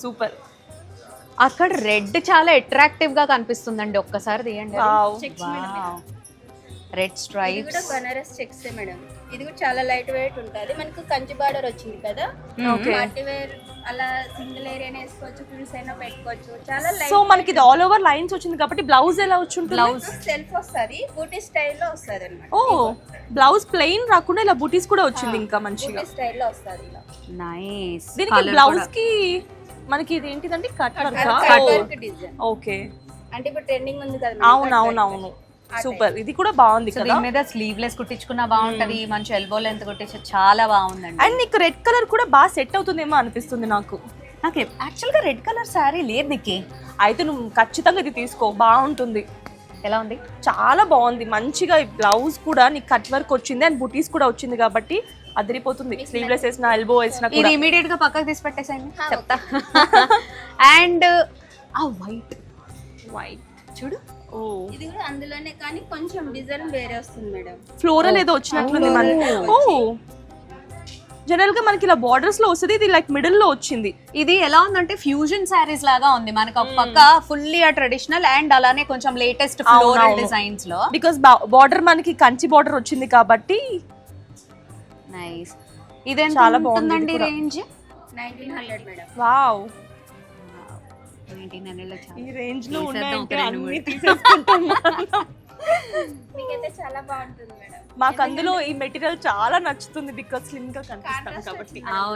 Super. అక్కడ red చాలా attractive గా కనిపిస్తుందండి, ఒక్కసారి తీయండి. రెడ్ ఇది స్ట్రైప్స్. కూడా బనారస్ చెక్స్ మేడం. ఇది కూడా చాలా లైట్ వెయిట్ ఉంటుంది. మనకు కంచి బార్డర్ వచ్చింది కదా, పార్టీ వేర్ అలా సింగిల్ ఏరియా వేసుకోవచ్చు, ఫ్రిల్స్ అయినా పెట్టుకోవచ్చు. చాలా సో మనకి ఇది ఆల్ ఓవర్ లైన్స్ వచ్చింది కాబట్టి బ్లౌజ్ ఎలా వచ్చి ఉంటుంది? బ్లౌజ్ సెల్ఫ్ వస్తుంది, బూటీ స్టైల్లో వస్తుంది అనమాట. ఓ బ్లౌజ్ ప్లెయిన్ రాకుండా ఇలా బూటీస్ కూడా వచ్చింది ఇంకా మంచిగా. బూటీ స్టైల్లో వస్తుంది ఇలా. నైస్. దీనికి బ్లౌజ్ కి మనకి ఇది ఏంటిదండి కట్ వర్క్. డిజైన్ ఓకే, అంటే ఇప్పుడు ట్రెండింగ్ ఉంది కదా. అవునవునవును, సూపర్. ఇది కూడా బాగుంది కదా. దీని మీద స్లీవ్లెస్ కుట్టించుకున్నా బాగుంటది, మంచి ఎల్బో లెంత్ కుట్టించు చాలా బాగుందండి. అండ్ నీకు రెడ్ కలర్ కూడా బాగా సెట్ అవుతుందేమో అనిపిస్తుంది నాకు. నాకు యాక్చువల్ గా రెడ్ కలర్ శారీ లేదు నీకు. అయితే నువ్వు ఖచ్చితంగా ఇది తీసుకో, బాగుంటుంది. ఎలా ఉంది? చాలా బాగుంది మంచిగా. ఈ బ్లౌజ్ కూడా నీకు కట్ వర్క్ వచ్చింది అండ్ బుటీస్ కూడా వచ్చింది కాబట్టి అదిరిపోతుంది. స్లీవ్లెస్ వేసిన ఎల్బో వేసిన ఇది కూడా. ఇమీడియట్ గా పక్కకు తీసి పెట్టేసేయండి, చెప్తా. అండ్ ఆ వైట్ చూడు. ఓ ఇది కూడా అందులోనే కానీ కొంచెం డిజైన్ వేరే వస్తుంది మేడం. ఫ్లోరల్ ఏదో వచ్చినట్లుంది మన. ఓ జనరల్ గా మనకి ఇలా బార్డర్స్ లో వస్తుంది, ఇది లైక్ మిడిల్ లో వచ్చింది. ఇది ఎలా ఉందంటే ఫ్యూజన్ శారీస్ లాగా ఉంది. మనకు ఒక పక్క ఫుల్లీ ట్రెడిషనల్ అండ్ అలానే కొంచెం లేటెస్ట్ ఫ్లోరల్ డిజైన్స్ లో. బికాస్ బార్డర్ మనకి కంచి బార్డర్ వచ్చింది కాబట్టి. నైస్. ఇదేం చాలా చాలా బాగుంది బాగుందండి ఇది కూడా. రేంజ్? 1900 మేడం. వావ్, 1900 లో చాలా. ఈ రేంజ్ లో తీసేద్దాం ఉన్నాయంటే ఒక రెండు అన్ని మూడు. తీసేసుకుంటాం. మీకైతే చాలా బాగుంటుంది మేడం. మాకు అందులో ఈ మెటీరియల్ చాలా నచ్చుతుంది బికాస్ స్లిమ్ గా కనిపిస్తాం కాబట్టి. అవును.